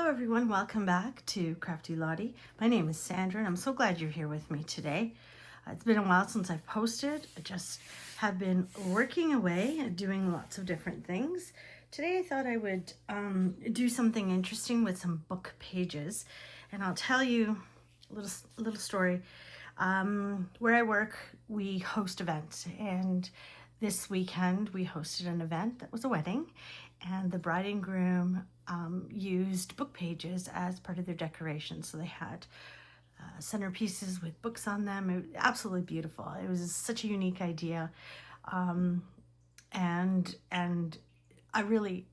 Hello everyone, welcome back to Crafty Lottie. My name is Sandra and I'm so glad you're here with me today. It's been a while since I've posted. I just have been working away and doing lots of different things. Today I thought I would do something interesting with some book pages, and I'll tell you a little story. Where I work, we host events, and this weekend we hosted an event that was a wedding, and the bride and groom used book pages as part of their decoration. So they had centerpieces with books on them. It was absolutely beautiful. It was such a unique idea, and I really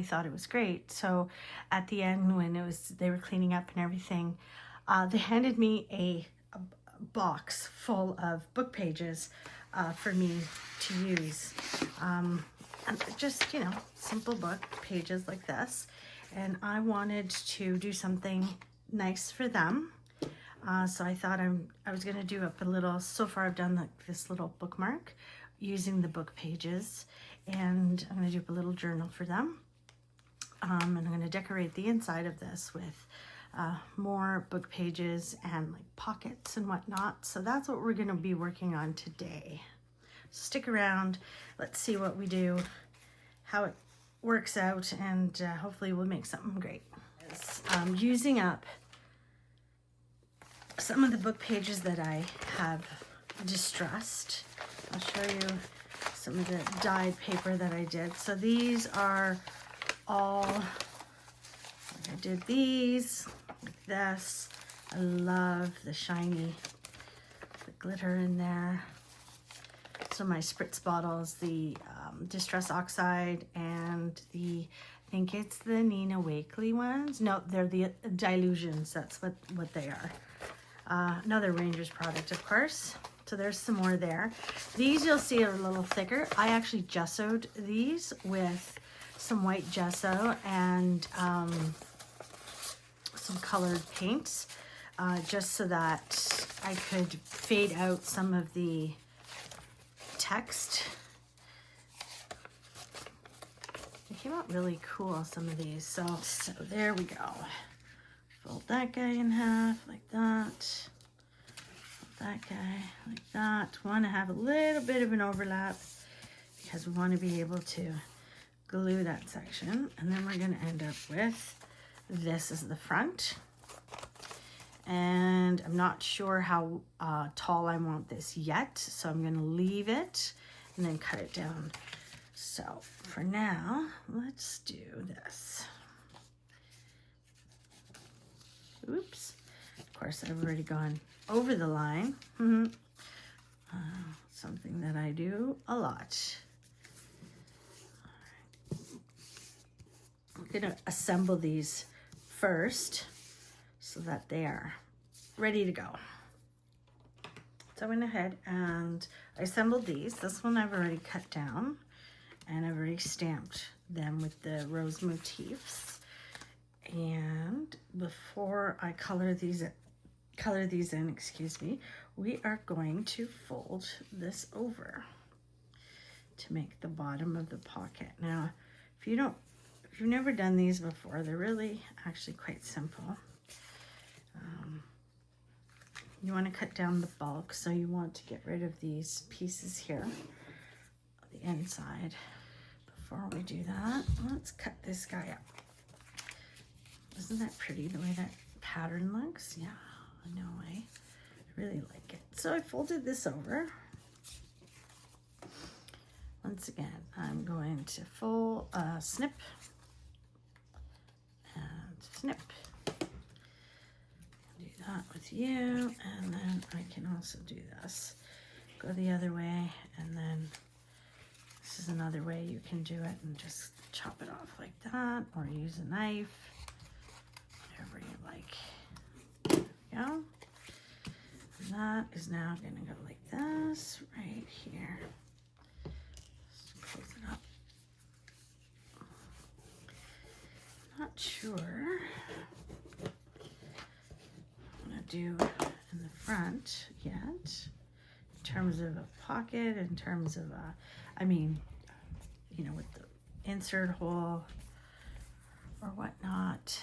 thought it was great. So at the end, when they were cleaning up and everything, they handed me a box full of book pages for me to use. And just, simple book pages like this. And I wanted to do something nice for them. So I thought I was going to do up a little, so far I've done this little bookmark using the book pages. And I'm going to do up a little journal for them. And I'm going to decorate the inside of this with more book pages and like pockets and whatnot. So that's what we're going to be working on today. Stick around, let's see what we do, how it works out, and hopefully we'll make something great. Using up some of the book pages that I have distressed. I'll show you some of the dyed paper that I did. So these are all, I did these like this. I love the shiny, the glitter in there. So my spritz bottles, the Distress Oxide, and I think it's the Nina Wakeley ones. No, they're the Dilutions. That's what they are. Another Rangers product, of course. So there's some more there. These you'll see are a little thicker. I actually gessoed these with some white gesso and some colored paints, just so that I could fade out some of the text. They came out really cool, some of these. So there we go. Fold that guy in half like that. Fold that guy like that. Want to have a little bit of an overlap because we want to be able to glue that section. And then we're going to end up with this as the front. And I'm not sure how tall I want this yet, so I'm going to leave it and then cut it down. So for now, let's do this. Oops. Of course, I've already gone over the line. Something that I do a lot. I'm going to assemble these first, so that they are ready to go. So I went ahead and I assembled these. This one I've already cut down, and I've already stamped them with the rose motifs. And before I color these in, excuse me, we are going to fold this over to make the bottom of the pocket. Now, if you've never done these before, they're really actually quite simple. You want to cut down the bulk, so you want to get rid of these pieces here, the inside. Before we do that, let's cut this guy up. Isn't that pretty, the way that pattern looks? Yeah, I know, I really like it. So I folded this over. Once again, I'm going to snip and snip. That with you, and then I can also do this. Go the other way, and then this is another way you can do it, and just chop it off like that, or use a knife, whatever you like. There we go. And that is now going to go like this, right here. Just close it up. Not sure do in the front yet, in terms of a pocket, in terms of with the insert hole or whatnot.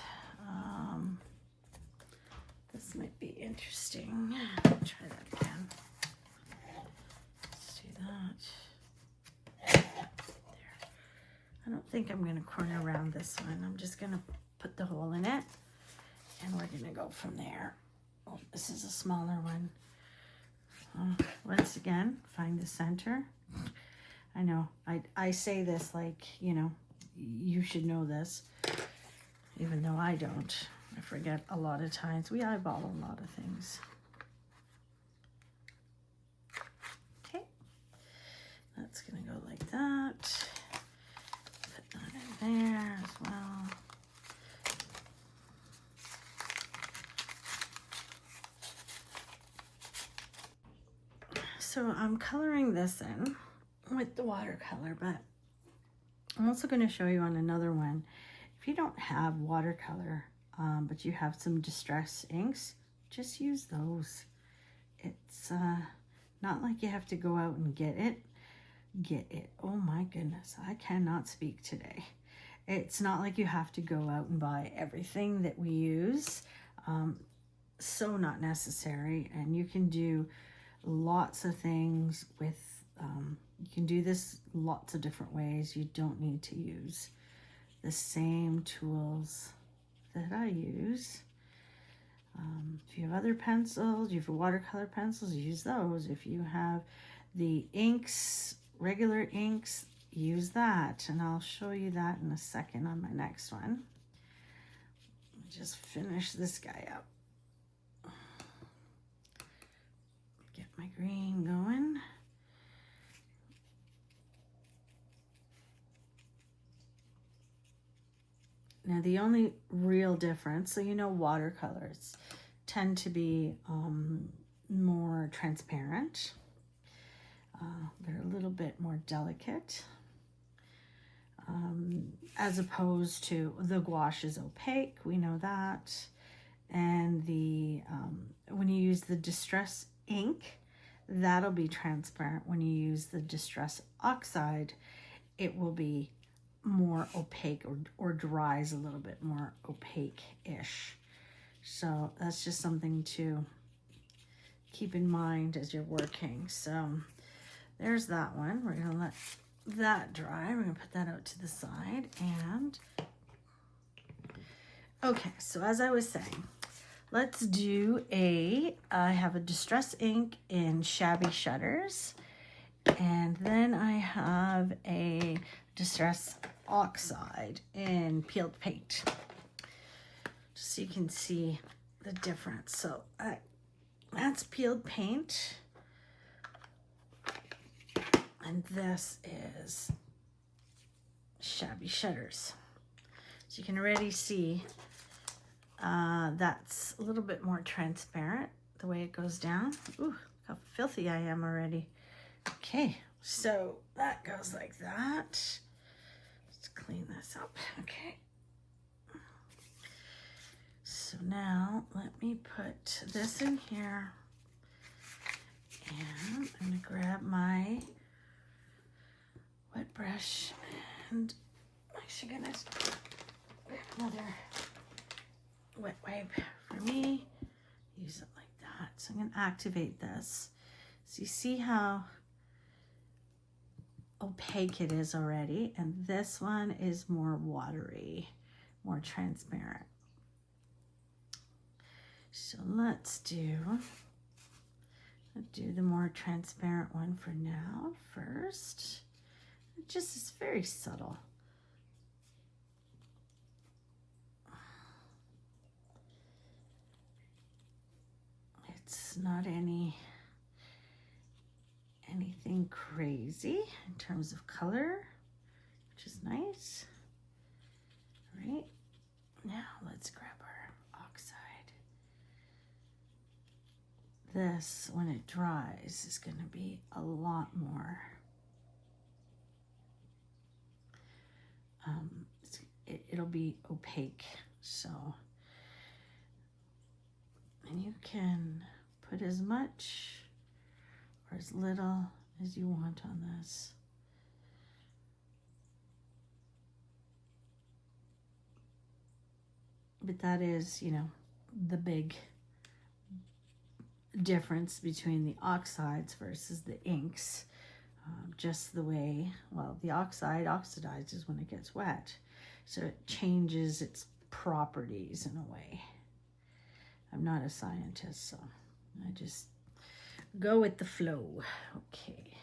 This might be interesting. Try that again. Let's do that. There. I don't think I'm going to corner around this one. I'm just going to put the hole in it, and we're going to go from there. Oh, this is a smaller one. Once again, find the center. I know, I say this like, you know, you should know this, even though I don't. I forget a lot of times. We eyeball a lot of things. Okay, that's gonna go like that. Put that in there as well. So I'm coloring this in with the watercolor, but I'm also going to show you on another one. If you don't have watercolor, but you have some distress inks, just use those. It's not like you have to go out and get it. Oh my goodness, I cannot speak today. It's not like you have to go out and buy everything that we use. So not necessary, and you can do lots of things with you can do this lots of different ways. You don't need to use the same tools that I use. If you have other pencils, you have watercolor pencils, use those. If you have the inks, regular inks, use that, and I'll show you that in a second on my next one. Just finish this guy up. Get my green going. Now the only real difference, so you know watercolors tend to be more transparent. They're a little bit more delicate. As opposed to the gouache is opaque, we know that. And the when you use the distress ink, that'll be transparent. When you use the distress oxide, it will be more opaque or dries a little bit more opaque-ish. So that's just something to keep in mind as you're working. So there's that one. We're gonna let that dry. We're gonna put that out to the side. And okay, so as I was saying, let's do I have a distress ink in Shabby Shutters, and then I have a distress oxide in Peeled Paint, just so you can see the difference. So that's Peeled Paint, and this is Shabby Shutters. So you can already see that's a little bit more transparent the way it goes down. Ooh, how filthy I am already. Okay, so that goes like that. Let's clean this up. Okay. So now let me put this in here, and I'm gonna grab my wet brush, and actually gonna grab another wet wipe for me. Use it like that. So I'm gonna activate this. So you see how opaque it is already, and this one is more watery, more transparent. So let's do the more transparent one for now first. It just is very subtle. It's not anything crazy in terms of color, which is nice. All right, now let's grab our oxide. This, when it dries, is going to be a lot more. It'll be opaque, so, and you can put as much or as little as you want on this. But that is, you know, the big difference between the oxides versus the inks. Just the way, well, the oxide oxidizes when it gets wet. So it changes its properties in a way. I'm not a scientist, so I just go with the flow. Okay.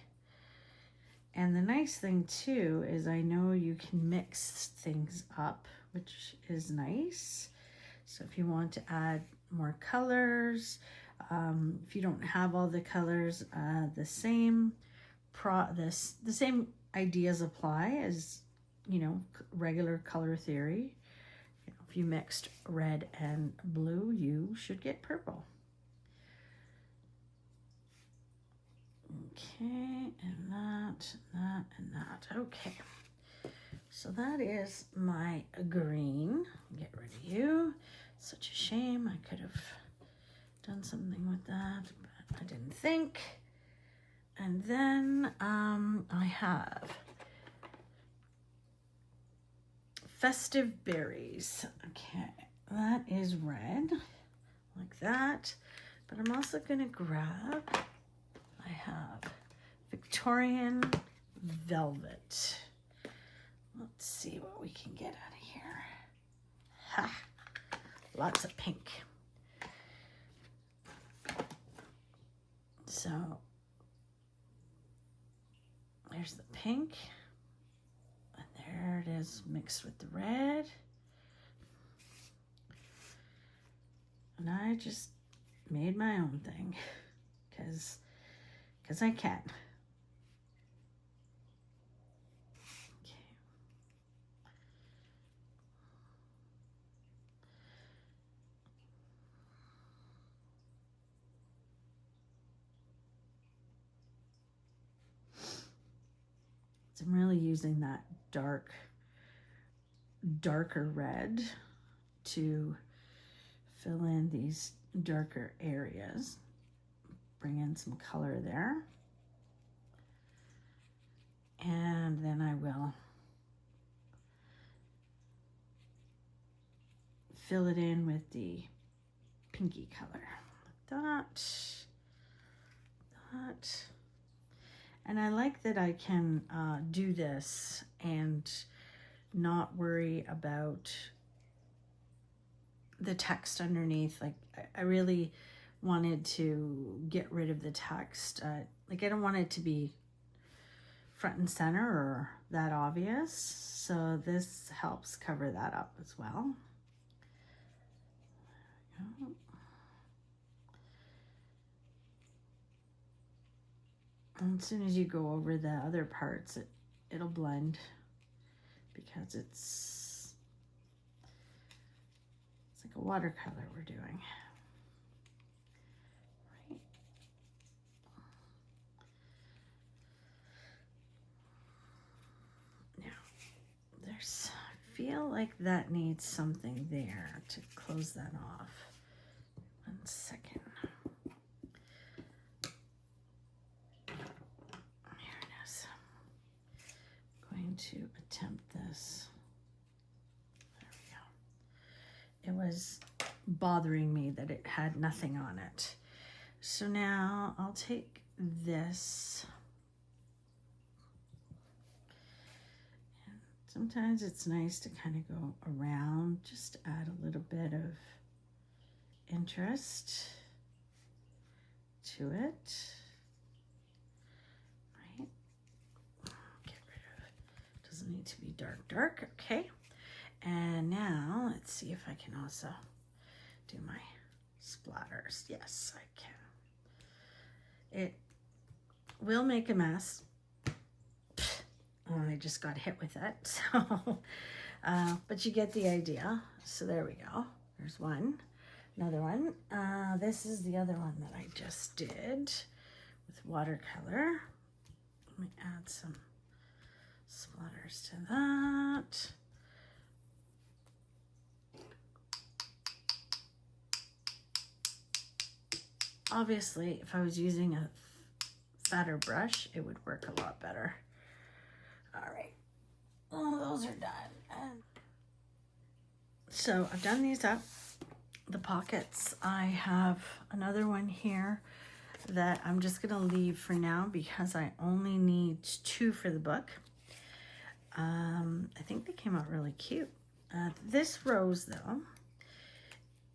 And the nice thing too is I know you can mix things up, which is nice. So if you want to add more colors, if you don't have all the colors, the same ideas apply as, you know, regular color theory. You know, if you mixed red and blue, you should get purple. Okay, and that, and that. Okay, so that is my green. Get rid of you. Such a shame. I could have done something with that, but I didn't think. And then I have festive berries. Okay, that is red, like that. But I'm also gonna grab, I have Victorian velvet. Let's see what we can get out of here. Ha! Lots of pink. So there's the pink, and there it is mixed with the red. And I just made my own thing because I can. Okay. So I'm really using that darker red to fill in these darker areas. Bring in some color there. And then I will fill it in with the pinky color. Like that. And I like that I can do this and not worry about the text underneath. Like I really wanted to get rid of the text. Like I don't want it to be front and center or that obvious. So this helps cover that up as well. There we go. And as soon as you go over the other parts, it'll blend because it's like a watercolor we're doing. Right. Now, I feel like that needs something there to close that off. 1 second. To attempt this. There we go. It was bothering me that it had nothing on it. So now I'll take this. And sometimes it's nice to kind of go around, just to add a little bit of interest to it. Need to be dark. Okay, and now let's see if I can also do my splatters. Yes, I can. It will make a mess. I just got hit with it, so but you get the idea. So there we go. There's one. Another one. This is the other one that I just did with watercolor. Let me add some splatters to that. Obviously, if I was using a fatter brush, it would work a lot better. All right, those are done. And So I've done these up, the pockets. I have another one here that I'm just gonna leave for now because I only need 2 for the book. I think they came out really cute. This rose though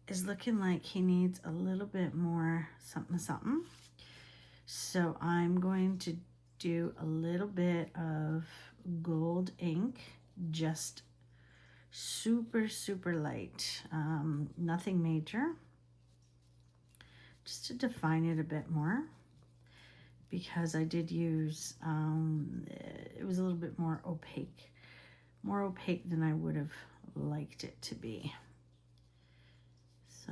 is looking like he needs a little bit more something something. So I'm going to do a little bit of gold ink, just super, super light, nothing major, just to define it a bit more, because I did use, it was a little bit more opaque than I would have liked it to be. So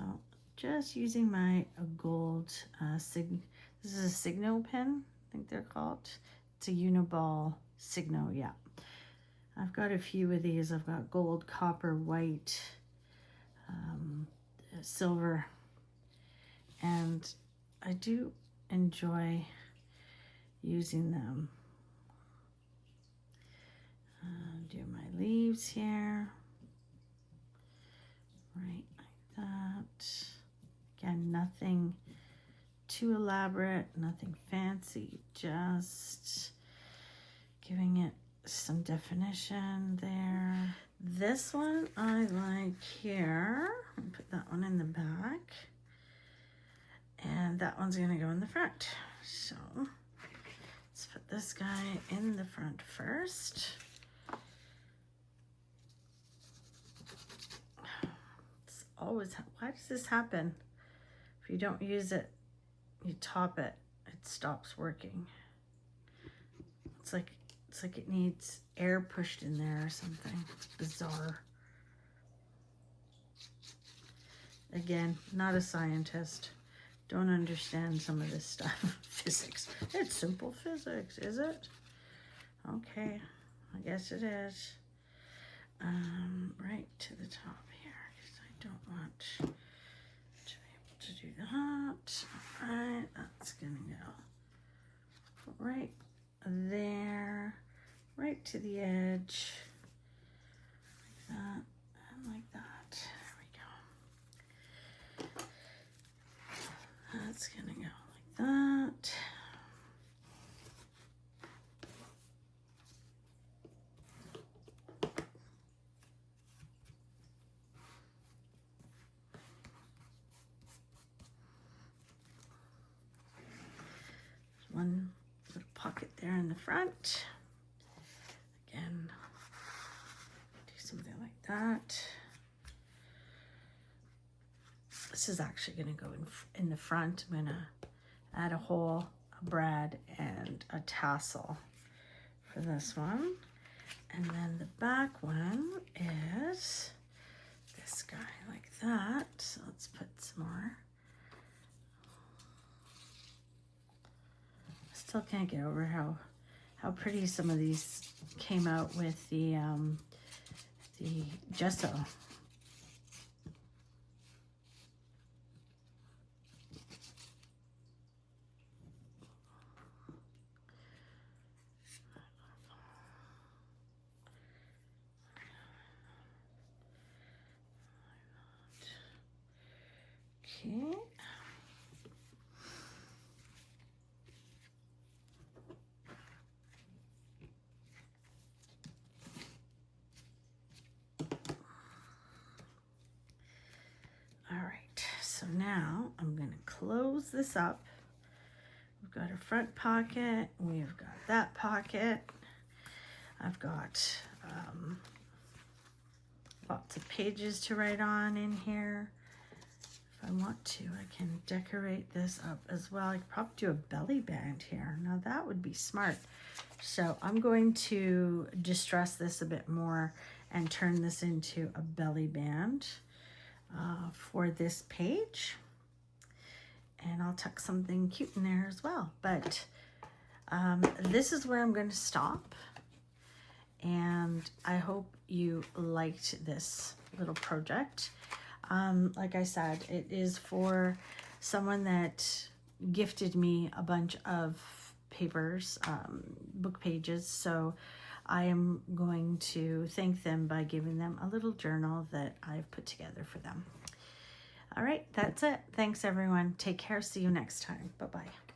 just using my gold, this is a Signo pen, I think they're called. It's a Uniball Signo, yeah. I've got a few of these. I've got gold, copper, white, silver, and I do enjoy using them. Do my leaves here, right like that. Again, nothing too elaborate, nothing fancy, just giving it some definition there. This one I like here. Put that one in the back, and that one's gonna go in the front. So let's put this guy in the front first. It's always, why does this happen? If you don't use it, you top it, it stops working. It's like it needs air pushed in there or something. It's bizarre. Again, not a scientist. Don't understand some of this stuff. Physics. It's simple physics, is it? Okay, I guess it is. Right to the top here, because I don't want to be able to do that. All right, that's gonna go right there, right to the edge, like that, and like that. There we go. That's gonna go like that. One little pocket there in the front. Again, do something like that. This is actually going to go in the front. I'm going to add a hole, a brad, and a tassel for this one. And then the back one is this guy like that. So let's put some more. Still can't get over how pretty some of these came out with the gesso. Okay. So now I'm going to close this up. We've got a front pocket. We've got that pocket. I've got lots of pages to write on in here. If I want to, I can decorate this up as well. I could probably do a belly band here. Now that would be smart. So I'm going to distress this a bit more and turn this into a belly band for this page. And I'll tuck something cute in there as well. But this is where I'm going to stop. And I hope you liked this little project. Like I said, it is for someone that gifted me a bunch of papers, book pages. So I am going to thank them by giving them a little journal that I've put together for them. All right, that's it. Thanks, everyone. Take care. See you next time. Bye-bye.